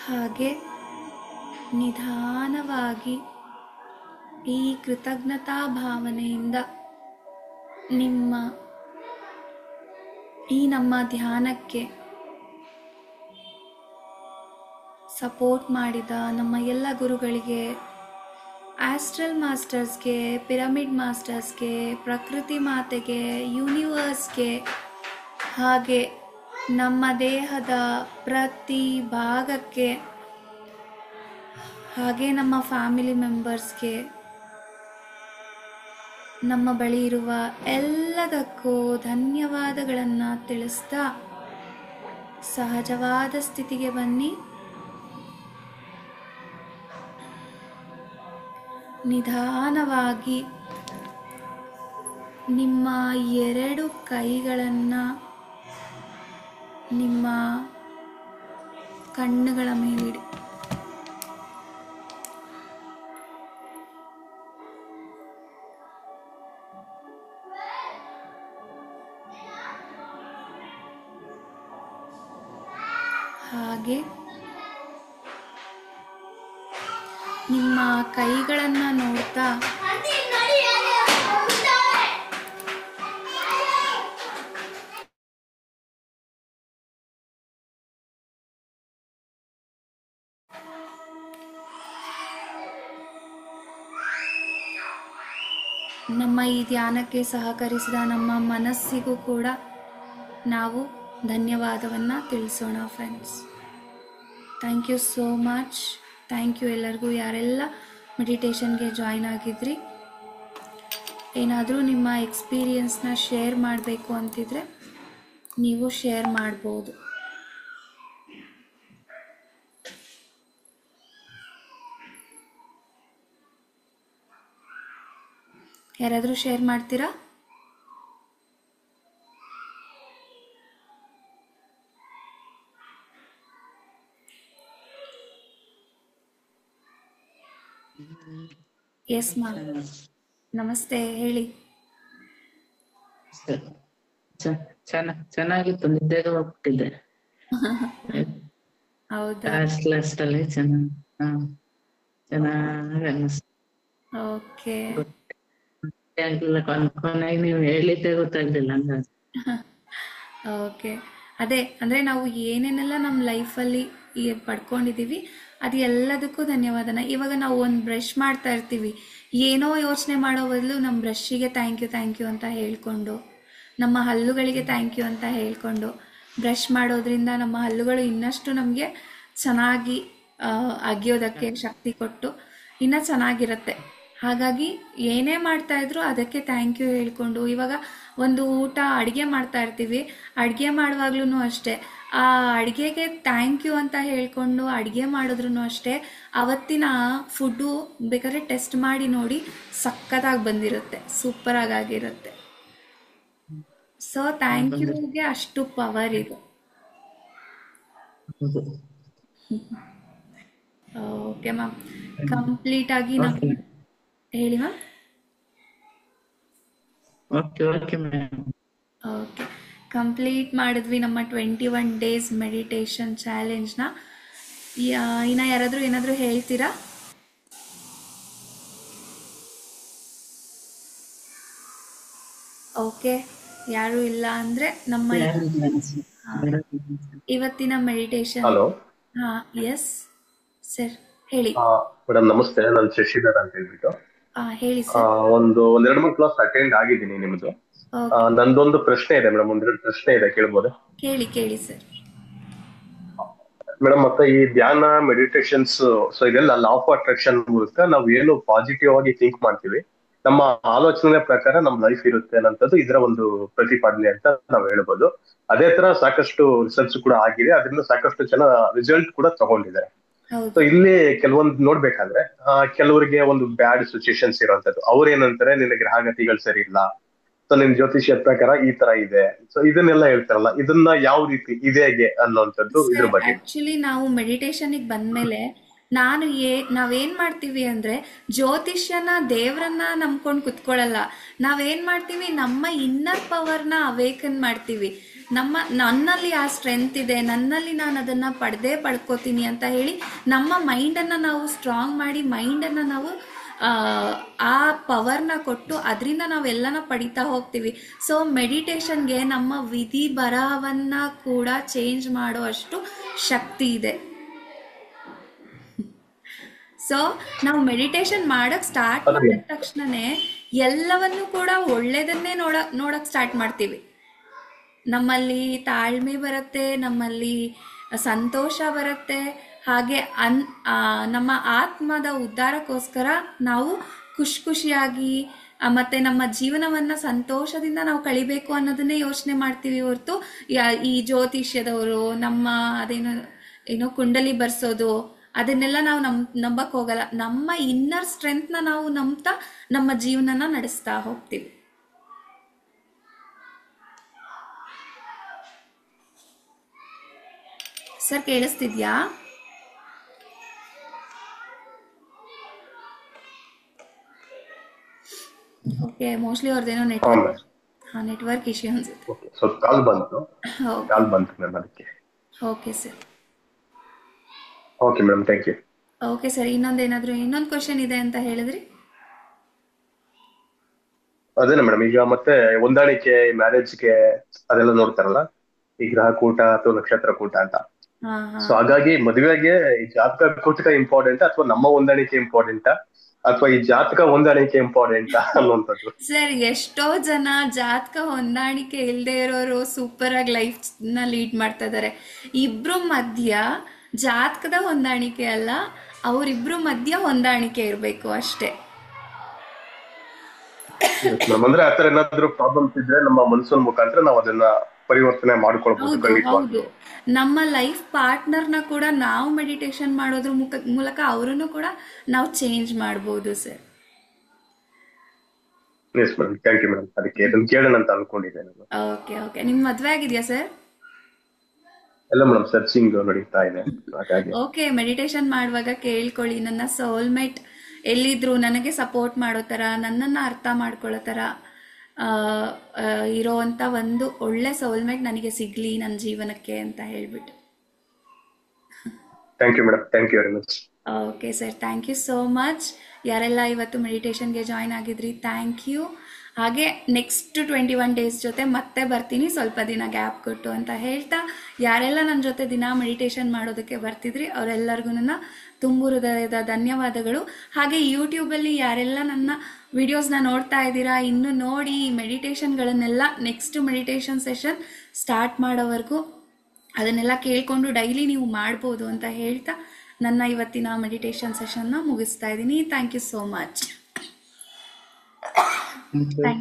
ಹಾಗೆ ನಿಧಾನವಾಗಿ ಈ ಕೃತಜ್ಞತಾ ಭಾವನೆಯಿಂದ ನಮ್ಮ ಧ್ಯಾನಕ್ಕೆ ಸಪೋರ್ಟ್ ಮಾಡಿದ ನಮ್ಮ ಎಲ್ಲ ಗುರುಗಳಿಗೆ, ಆಸ್ಟ್ರಲ್ ಮಾಸ್ಟರ್ಸ್ಗೆ, ಪಿರಮಿಡ್ ಮಾಸ್ಟರ್ಸ್ಗೆ, ಪ್ರಕೃತಿ ಮಾತೆಗೆ, ಯೂನಿವರ್ಸ್ಗೆ, ಹಾಗೆ ನಮ್ಮ ದೇಹದ ಪ್ರತಿ ಭಾಗಕ್ಕೆ, ಹಾಗೆ ನಮ್ಮ ಫ್ಯಾಮಿಲಿ ಮೆಂಬರ್ಸ್ಗೆ, ನಮ್ಮ ಬಳಿ ಇರುವ ಎಲ್ಲದಕ್ಕೂ ಧನ್ಯವಾದಗಳನ್ನು ತಿಳಿಸ್ತಾ ಸಹಜವಾದ ಸ್ಥಿತಿಗೆ ಬನ್ನಿ. ನಿಧಾನವಾಗಿ ನಿಮ್ಮ 2 ಕೈಗಳನ್ನು ನಿಮ್ಮ ಕಣ್ಣುಗಳ ಮೇಲಿಡಿ. ಹಾಗೆ ನಿಮ್ಮ ಕೈಗಳನ್ನು ನೋಡ್ತಾ ನಮ್ಮ ಈ ಧ್ಯಾನಕ್ಕೆ ಸಹಕರಿಸಿದ ನಮ್ಮ ಮನಸ್ಸಿಗೂ ಕೂಡ ನಾವು ಧನ್ಯವಾದವನ್ನು ತಿಳಿಸೋಣ friends. Thank you so much. Thank you ಎಲ್ಲರಿಗೂ, ಯಾರೆಲ್ಲ ಮೆಡಿಟೇಷನ್ಗೆ ಜಾಯ್ನ್ ಆಗಿದ್ರಿ. ಏನಾದರೂ ನಿಮ್ಮ ಎಕ್ಸ್ಪೀರಿಯನ್ಸ್ನ ಶೇರ್ ಮಾಡಬೇಕು ಅಂತಿದ್ರೆ ನೀವು ಶೇರ್ ಮಾಡ್ಬೋದು. ಯಾರಾದರೂ ಶೇರ್ ಮಾಡ್ತೀರಾ? ಎಸ್ ಮ್ಯಾಮ್, ನಮಸ್ತೆ, ಹೇಳಿ. ಚೆನ್ನಾಗಿತ್ತು, ನಿದ್ದೆಗೆ ಹೋಗ್ಬಿಟ್ಟಿದ್ದೆ. ಹೌದಾ? ಲಾಸ್ಟ್ ಲಾಸ್ಟ್ ಅಲ್ಲಿ ಚೆನ್ನಾಗಿ ಅನ್ನಿಸ್ತು. ಓಕೆ. ಆಗ್ಲಿಲ್ಲ, ಕೊನೆಗೆ ನೀವು ಹೇಳಿದ್ದೆ ಗೊತ್ತಾಗ್ಲಿಲ್ಲ ಹಂಗ. ಓಕೆ. ಅದೇ ಅಂದರೆ ನಾವು ಏನೇನೆಲ್ಲ ನಮ್ಮ ಲೈಫಲ್ಲಿ ಪಡ್ಕೊಂಡಿದ್ದೀವಿ ಅದು ಎಲ್ಲದಕ್ಕೂ ಧನ್ಯವಾದನ. ಇವಾಗ ನಾವು ಒಂದು ಬ್ರಷ್ ಮಾಡ್ತಾ ಇರ್ತೀವಿ, ಏನೋ ಯೋಚನೆ ಮಾಡೋ ಬದಲು ನಮ್ಮ ಬ್ರಷ್ಷಿಗೆ ಥ್ಯಾಂಕ್ ಯು ಅಂತ ಹೇಳ್ಕೊಂಡು, ನಮ್ಮ ಹಲ್ಲುಗಳಿಗೆ ಥ್ಯಾಂಕ್ ಯು ಅಂತ ಹೇಳ್ಕೊಂಡು ಬ್ರಷ್ ಮಾಡೋದ್ರಿಂದ ನಮ್ಮ ಹಲ್ಲುಗಳು ಇನ್ನಷ್ಟು ನಮಗೆ ಚೆನ್ನಾಗಿ ಅಗಿಯೋದಕ್ಕೆ ಶಕ್ತಿ ಕೊಟ್ಟು ಇನ್ನೂ ಚೆನ್ನಾಗಿರುತ್ತೆ. ಹಾಗಾಗಿ ಏನೇ ಮಾಡ್ತಾ ಇದ್ರು ಅದಕ್ಕೆ ಥ್ಯಾಂಕ್ ಯು ಹೇಳ್ಕೊಂಡು, ಇವಾಗ ಒಂದು ಊಟ ಅಡುಗೆ ಮಾಡ್ತಾ ಇರ್ತೀವಿ, ಅಡುಗೆ ಮಾಡುವಾಗ್ಲೂ ಅಷ್ಟೇ ಆ ಅಡುಗೆಗೆ ಥ್ಯಾಂಕ್ ಯು ಅಂತ ಹೇಳ್ಕೊಂಡು ಅಡುಗೆ ಮಾಡಿದ್ರೂ ಅಷ್ಟೇ ಅವತ್ತಿನ ಫುಡ್ಡು ಬೇಕಾದ್ರೆ ಟೆಸ್ಟ್ ಮಾಡಿ ನೋಡಿ, ಸಖತ್ತಾಗಿ ಬಂದಿರುತ್ತೆ, ಸೂಪರಾಗಿ ಆಗಿರುತ್ತೆ. ಸೊ ಥ್ಯಾಂಕ್ ಯುಗೆ ಅಷ್ಟು ಪವರ್ ಇದೆ. ಹೌದು. ಓಕೆ ಮ್ಯಾಮ್, ಕಂಪ್ಲೀಟ್ ಆಗಿ ನಾವು ಓಕೆ ಹೇಳಿ ma'am. Okay okay ma'am. Okay, complete ಮಾಡಿದ್ವಿ ನಮ್ಮ 21 ಡೇಸ್ ಮೆಡಿಟೇಷನ್ ಚಾಲೆಂಜ್ನ. ಇನ್ನು ಯಾರಾದರೂ ಏನಾದರೂ ಹೇಳ್ತೀರಾ? ಓಕೆ, ಯಾರೂ ಇಲ್ಲ ಅಂದರೆ ನಮ್ಮ ಇವತ್ತಿನ ಮೆಡಿಟೇಷನ್. ಹಲೋ ಹಾಂ, ಎಸ್ ಸರ್ ಹೇಳಿ. ಮೇಡಮ್ ನಮಸ್ತೆ, ನಾನು ಶಶಿಧರ್ ಅಂತ ಹೇಳ್ಬಿಟ್ಟು ಹೇಳಿ ಸರ್. ಒಂದೆರಡು ಮೂರು ಕ್ಲಾಸ್ ಅಟೆಂಡ್ ಆಗಿದ್ದೀನಿ ನಿಮ್ದು. ಓಕೆ, ನಂದೊಂದು ಪ್ರಶ್ನೆ ಇದೆ ಮೇಡಮ್, ಒಂದೆರಡು ಪ್ರಶ್ನೆ ಇದೆ, ಕೇಳ್ಬೋದಾ? ಕೇಳಿ ಸರ್. ಮೇಡಮ್, ಮತ್ತೆ ಈ ಧ್ಯಾನ ಮೆಡಿಟೇಷನ್ಸ್, ಸೊ ಇದೆಲ್ಲ ಲಾ ಆಫ್ ಅಟ್ರಾಕ್ಷನ್ ಮೂಲಕ ನಾವು ಏನು ಪಾಸಿಟಿವ್ ಆಗಿ ಥಿಂಕ್ ಮಾಡ್ತೀವಿ, ನಮ್ಮ ಆಲೋಚನೆ ಪ್ರಕಾರ ನಮ್ಮ ಲೈಫ್ ಇರುತ್ತೆ ಅನ್ನೋಂಥದ್ದು ಇದರ ಒಂದು ಪ್ರತಿಪಾದನೆ ಅಂತ ನಾವು ಹೇಳ್ಬೋದು. ಅದೇ ತರ ಸಾಕಷ್ಟು ರಿಸರ್ಚ್ ಕೂಡ ಆಗಿದೆ, ಅದರಿಂದ ಸಾಕಷ್ಟು ಜನ ರಿಸಲ್ಟ್ ಕೂಡ ತಗೊಂಡಿದ್ದಾರೆ. ಸೊ ಹೌದು, ಇಲ್ಲಿ ಕೆಲವೊಂದು ನೋಡ್ಬೇಕಾದ್ರೆ ಕೆಲವರಿಗೆ ಒಂದು ಬ್ಯಾಡ್ ಸಿಚುಯೇಷನ್ಸ್ ಇರುವಂತದ್ದು, ಅವ್ರು ಏನಂತಾರೆ ನಿನ್ನ ಗ್ರಹಗತಿಗಳು ಸರಿ ಇಲ್ಲ, ಸೊ ನಿನ್ ಜ್ಯೋತಿಷ್ಯ ಪ್ರಕಾರ ಈ ತರ ಇದೆ, ಸೊ ಇದನ್ನೆಲ್ಲ ಹೇಳ್ತಾರಲ್ಲ, ಇದನ್ನ ಯಾವ ರೀತಿ ಇದೆ ಹೇಗೆ ಅನ್ನೋಂಥದ್ದು ಇದ್ರ ಸರ್ ಬಗ್ಗೆ. ಆಕ್ಚುಲಿ ನಾವು ಮೆಡಿಟೇಷನ್ಗೆ ಬಂದ್ಮೇಲೆ ನಾವೇನ್ ಮಾಡ್ತೀವಿ ಅಂದ್ರೆ ಜ್ಯೋತಿಷ್ಯನ ದೇವ್ರನ್ನ ನಂಬ್ಕೊಂಡು ಕುತ್ಕೊಳ್ಳಲ್ಲ. ನಾವೇನ್ ಮಾಡ್ತೀವಿ, ನಮ್ಮ ಇನ್ನರ್ ಪವರ್ನ ಅವೇಕನ್ ಮಾಡ್ತೀವಿ. ನನ್ನಲ್ಲಿ ಆ ಸ್ಟ್ರೆಂತ್ ಇದೆ, ನನ್ನಲ್ಲಿ ನಾನು ಅದನ್ನ ಪಡ್ಕೋತೀನಿ ಅಂತ ಹೇಳಿ ನಮ್ಮ ಮೈಂಡನ್ನು ನಾವು ಸ್ಟ್ರಾಂಗ್ ಮಾಡಿ, ಮೈಂಡನ್ನು ನಾವು ಆ ಪವರ್ನ ಕೊಟ್ಟು ಅದರಿಂದ ನಾವೆಲ್ಲನ ಪಡಿತಾ ಹೋಗ್ತೀವಿ. ಸೊ ಮೆಡಿಟೇಷನ್ಗೆ ನಮ್ಮ ವಿಧಿ ಬರಹವನ್ನ ಕೂಡ ಚೇಂಜ್ ಮಾಡೋ ಅಷ್ಟು ಶಕ್ತಿ ಇದೆ. ಸೊ ನಾವು ಮೆಡಿಟೇಷನ್ ಮಾಡಕ್ ಸ್ಟಾರ್ಟ್ ಮಾಡಿದ ತಕ್ಷಣನೇ ಎಲ್ಲವನ್ನು ಕೂಡ ಒಳ್ಳೇದನ್ನೇ ನೋಡಕ್ ಸ್ಟಾರ್ಟ್ ಮಾಡ್ತೀವಿ. ನಮ್ಮಲ್ಲಿ ತಾಳ್ಮೆ ಬರುತ್ತೆ, ನಮ್ಮಲ್ಲಿ ಸಂತೋಷ ಬರುತ್ತೆ, ಹಾಗೆ ನಮ್ಮ ಆತ್ಮದ ಉದ್ಧಾರಕ್ಕೋಸ್ಕರ ನಾವು ಖುಷಿಯಾಗಿ ಮತ್ತೆ ನಮ್ಮ ಜೀವನವನ್ನ ಸಂತೋಷದಿಂದ ನಾವು ಕಳಿಬೇಕು ಅನ್ನೋದನ್ನೇ ಯೋಚನೆ ಮಾಡ್ತೀವಿ ಹೊರತು ಈ ಜ್ಯೋತಿಷ್ಯದವರು ನಮ್ಮ ಏನೋ ಕುಂಡಲಿ ಬರ್ಸೋದು ಅದನ್ನೆಲ್ಲ ನಾವು ನಂಬಕ್ ಹೋಗಲ್ಲ. ನಮ್ಮ ಇನ್ನರ್ ಸ್ಟ್ರೆಂತ್ನ ನಾವು ನಂಬ್ತಾ ನಮ್ಮ ಜೀವನನ ನಡೆಸ್ತಾ ಹೋಗ್ತೀವಿ. ಸರ್ ಕೇಳಿಸ್ತಿದ್ಯಾ? ಓಕೆ, ಮೋಸ್ಟ್ಲಿ ಅವ್ರದ್ದೇನೋ ನೆಟ್ವರ್ಕ್ ಇಶ್ಯೂ ಅನ್ಸುತ್ತೆ. ಸೊ ಕಾಲ್ ಬಂತು ಮೇಡಮ್, ಅದಕ್ಕೆ. Okay sir. Okay madam, thank you. Okay sir, ಇನ್ನೊಂದು ಕ್ವಶನ್ ಇದೆ ಅಂತ ಹೇಳಿದ್ರಿ. ಅದೇನಾ ಮೇಡಮ್, ಈಗ ಮತ್ತೆ ಹೊಂದಾಣಿಕೆ ಮ್ಯಾರೇಜ್ಗೆ ಅದೆಲ್ಲ ನೋಡ್ತಾರಲ್ಲ, ಈ ಗ್ರಹ ಕೂಟ ಅಥವಾ ನಕ್ಷತ್ರ ಕೂಟ ಅಂತ. ಸೊ ಹಾಗಾಗಿ ಮದುವೆಗೆ ಈ ಜಾತಕ ಕೂಟಕ ಇಂಪಾರ್ಟೆಂಟ್ ಅಥವಾ ನಮ್ಮ ಹೊಂದಾಣಿಕೆ ಇಂಪಾರ್ಟೆಂಟಾ ಅಥವಾ ಈ ಜಾತಕ ಹೊಂದಾಣಿಕೆ ಇಂಪಾರ್ಟೆಂಟಾ ಅನ್ನುವಂಥದ್ದು? ಸರ್, ಎಷ್ಟೋ ಜನ ಜಾತಕ ಹೊಂದಾಣಿಕೆ ಇಲ್ಲದೆ ಇರೋರು ಸೂಪರ್ ಆಗಿ ಲೈಫ್ ನ ಲೀಡ್ ಮಾಡ್ತಾ ಇದಾರೆ. ಇಬ್ರು ಮಧ್ಯ ಜಾತಕದ ಹೊಂದಾಣಿಕೆ ಅಲ್ಲ, ಅವರಿಬ್ರು ಮಧ್ಯ ಹೊಂದಾಣಿಕೆ ಇರಬೇಕು ಅಷ್ಟೇ. ಅಂದ್ರೆ ಆತರ ಏನಾದ್ರು ಪ್ರಾಬ್ಲಮ್ಸ್ ಇದ್ರೆ ನಮ್ಮ ಮನಸ್ಸಿನ ಮುಖಾಂತರ ನಾವು ಅದನ್ನ ಪರಿವರ್ತನೆ ಮಾಡ್ಕೊಳ್ಬಹುದು. ಹೌದು, ನಮ್ಮ ಲೈಫ್ ಪಾರ್ಟ್ನರ್ನ ಕೂಡ ನಾವು ಮೆಡಿಟೇಷನ್ ಮಾಡೋದ್ರ ಮೂಲಕ ಅವರನ್ನು ಕೂಡ ನಾವು ಚೇಂಜ್ ಮಾಡಬಹುದು ಸರ್. Yes madam, thank you madam. ಅದಕ್ಕೆ ಇದನ್ನ ಕೇಳೋಣ ಅಂತ ಅನ್ಕೊಂಡಿದ್ದೇನೆ. ಓಕೆ, ನಿಮ್ ಮದ್ವೆ ಆಗಿದೆಯಾ ಸರ್? ಎಲ್ಲ ಮೇಡಮ್, ಸರ್ಚಿಂಗ್ ನಡೀತಾ ಇದೆ. ಓಕೆ, ಮೆಡಿಟೇಷನ್ ಮಾಡುವಾಗ ಕೇಳ್ಕೊಳ್ಳಿ, ನನ್ನ ಸೋಲ್ಮೇಟ್ ಎಲ್ಲಿದ್ರು ನನಗೆ ಸಪೋರ್ಟ್ ಮಾಡೋ ತರ, ನನ್ನನ್ನು ಅರ್ಥ ಮಾಡ್ಕೊಳ್ಳೋ ತರ ಇರೋವಂಥ ಒಂದು ಒಳ್ಳೆ ಸೋಲ್ಮೇಟ್ ನನಗೆ ಸಿಗ್ಲಿ ನನ್ನ ಜೀವನಕ್ಕೆ ಅಂತ ಹೇಳ್ಬಿಟ್ಟು. Thank you madam, thank you very much. Okay sir, thank you so much. ಯಾರೆಲ್ಲ ಇವತ್ತು ಮೆಡಿಟೇಷನ್ಗೆ ಜಾಯ್ನ್ ಆಗಿದ್ರಿ, ಥ್ಯಾಂಕ್ ಯು. ಹಾಗೆ ನೆಕ್ಸ್ಟ್ 21 ಡೇಸ್ ಜೊತೆ ಮತ್ತೆ ಬರ್ತೀನಿ, ಸ್ವಲ್ಪ ದಿನ ಗ್ಯಾಪ್ ಕೊಟ್ಟು ಅಂತ ಹೇಳ್ತಾ, ಯಾರೆಲ್ಲ ನನ್ನ ಜೊತೆ ದಿನ ಮೆಡಿಟೇಷನ್ ಮಾಡೋದಕ್ಕೆ ಬರ್ತಿದ್ರಿ ಅವರೆಲ್ಲರಿಗೂ ನನ್ನ ತುಂಬು ಹೃದಯದ ಧನ್ಯವಾದಗಳು. ಹಾಗೆ ಯೂಟ್ಯೂಬಲ್ಲಿ ಯಾರೆಲ್ಲ ನನ್ನ ವಿಡಿಯೋಸ್ನ ನೋಡ್ತಾ ಇದ್ದೀರಾ, ಇನ್ನು ನೋಡಿ ಮೆಡಿಟೇಷನ್ಗಳನ್ನೆಲ್ಲ ನೆಕ್ಸ್ಟ್ ಮೆಡಿಟೇಷನ್ ಸೆಷನ್ ಸ್ಟಾರ್ಟ್ ಮಾಡೋವರೆಗೂ ಅದನ್ನೆಲ್ಲ ಕೇಳಿಕೊಂಡು ಡೈಲಿ ನೀವು ಮಾಡ್ಬೋದು ಅಂತ ಹೇಳ್ತಾ ನನ್ನ ಇವತ್ತಿನ ಮೆಡಿಟೇಷನ್ ಸೆಷನ್ನ ಮುಗಿಸ್ತಾ ಇದ್ದೀನಿ. Thank you so much.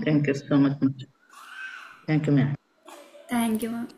Thank you so much. Thank you, ma'am. Thank you ma'am.